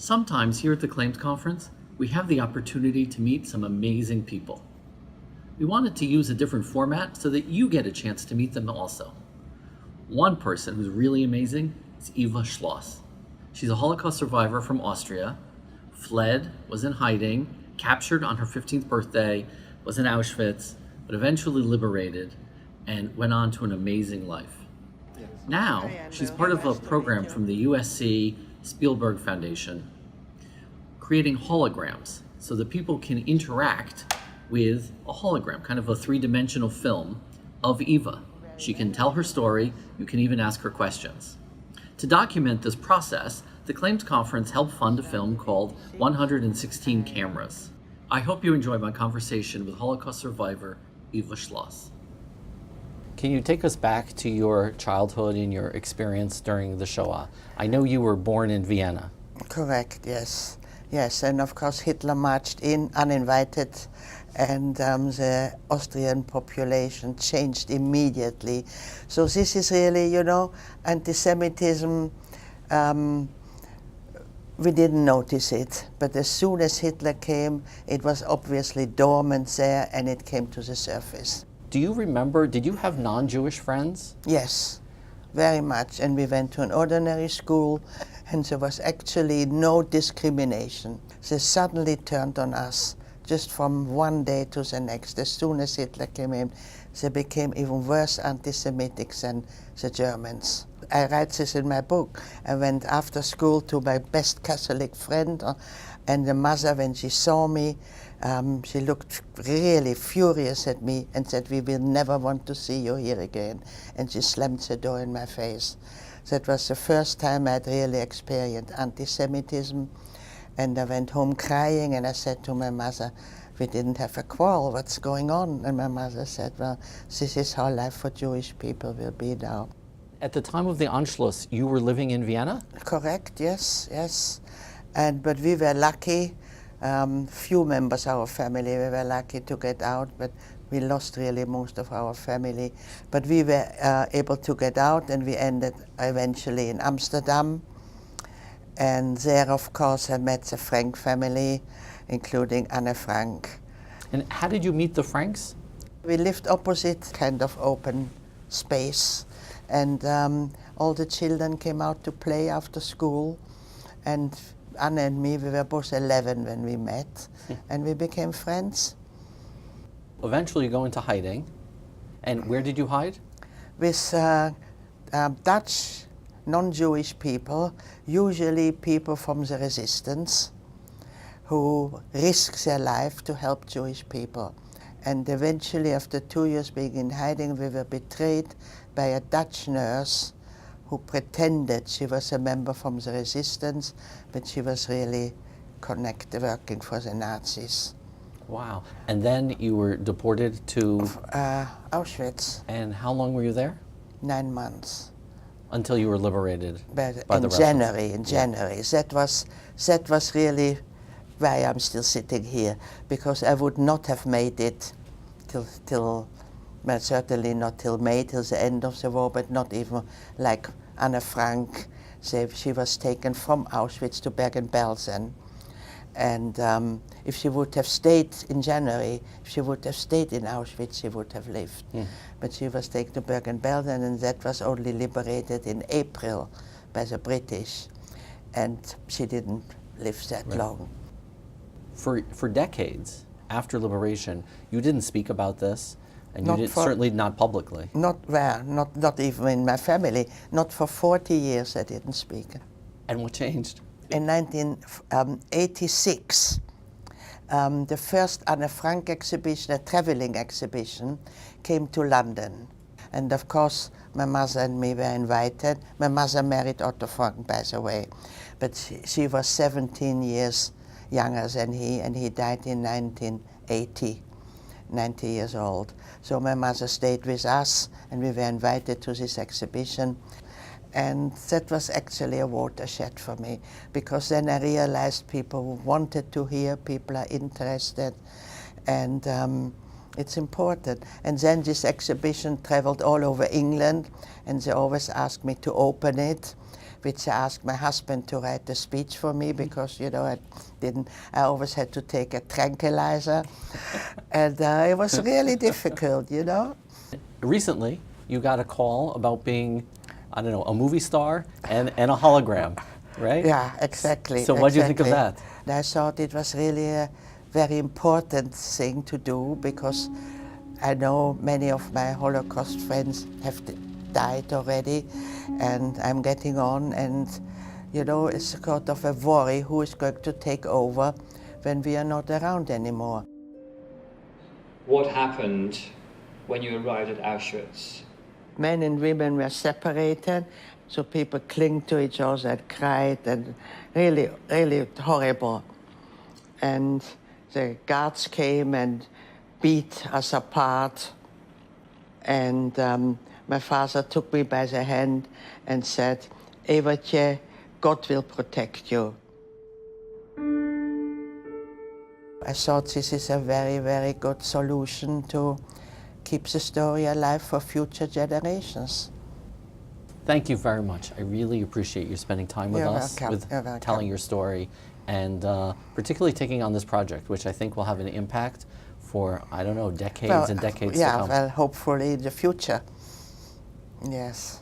Sometimes here at the Claims Conference, we have the opportunity to meet some amazing people. We wanted to use a different format so that you get a chance to meet them also. One person who's really amazing is Eva Schloss. She's a Holocaust survivor from Austria, fled, was in hiding, captured on her 15th birthday, was in Auschwitz, but eventually liberated and went on to an amazing life. Now, she's part of a program from the USC Spielberg Foundation, creating holograms so that people can interact with a hologram, kind of a three-dimensional film of Eva. She can tell her story, you can even ask her questions. To document this process, the Claims Conference helped fund a film called 116 Cameras. I hope you enjoy my conversation with Holocaust survivor Eva Schloss. Can you take us back to your childhood and your experience during the Shoah? I know you were born in Vienna. Correct, yes. Yes, and of course Hitler marched in uninvited, and the Austrian population changed immediately. So this is really, anti-Semitism, we didn't notice it, but as soon as Hitler came, it was obviously dormant there and it came to the surface. Do you remember, did you have non-Jewish friends? Yes, very much, and we went to an ordinary school, and there was actually no discrimination. They suddenly turned on us, just from one day to the next. As soon as Hitler came in, they became even worse anti-Semitic than the Germans. I write this in my book. I went after school to my best Catholic friend, and the mother, when she saw me, she looked really furious at me and said, "We will never want to see you here again." And she slammed the door in my face. That was the first time I'd really experienced anti-Semitism. And I went home crying, and I said to my mother, "We didn't have a quarrel, what's going on?" And my mother said, "Well, this is how life for Jewish people will be now." At the time of the Anschluss, you were living in Vienna? Correct, yes. But we were lucky, few members of our family, we were lucky to get out, but we lost really most of our family. But we were able to get out, and we ended eventually in Amsterdam. And there, of course, I met the Frank family, including Anne Frank. And how did you meet the Franks? We lived opposite, kind of open space. And all the children came out to play after school. And Anne and me, we were both 11 when we met. And we became friends. Eventually you go into hiding. And where did you hide? With Dutch non-Jewish people, usually people from the resistance, who risk their life to help Jewish people. And eventually, after 2 years being in hiding, we were betrayed by a Dutch nurse who pretended she was a member from the resistance, but she was really working for the Nazis. Wow. And then you were deported to? Auschwitz. And how long were you there? 9 months. Until you were liberated by the Russians. In January. That was really why I'm still sitting here, because I would not have made it till well, certainly not till May, till the end of the war, but not even like Anne Frank. She was taken from Auschwitz to Bergen-Belsen. And if she would have stayed in January, if she would have stayed in Auschwitz, she would have lived. But she was taken to Bergen-Belsen, and that was only liberated in April by the British. And she didn't live that long. For decades after liberation, you didn't speak about this, and you certainly not publicly. Not even in my family. Not for 40 years I didn't speak. And what changed? In 1986, the first Anne Frank exhibition, a traveling exhibition, came to London. And of course, my mother and me were invited. My mother married Otto Frank, by the way, but she was 17 years younger than he, and he died in 1980, 90 years old. So my mother stayed with us, and we were invited to this exhibition. And that was actually a watershed for me, because then I realized people wanted to hear, people are interested, and it's important. And then this exhibition traveled all over England, and they always asked me to open it. which I asked my husband to write the speech for me because, you know, I always had to take a tranquilizer. And it was really difficult, you know. Recently, you got a call about being, I don't know, a movie star and a hologram, right? Yeah, exactly. So what do you think of that? I thought it was really a very important thing to do because I know many of my Holocaust friends have died already, and I'm getting on, and you know, it's sort of a worry who is going to take over when we are not around anymore. What happened when you arrived at Auschwitz? Men and women were separated, so people clinged to each other and cried, and really, really horrible. And the guards came and beat us apart. And my father took me by the hand and said, Eva, God will protect you. I thought this is a very, very good solution to keep the story alive for future generations. Thank you very much. I really appreciate you spending time with us, with telling your story, and particularly taking on this project, which I think will have an impact for, I don't know, decades and decades to come. Yeah, well, hopefully in the future. Yes.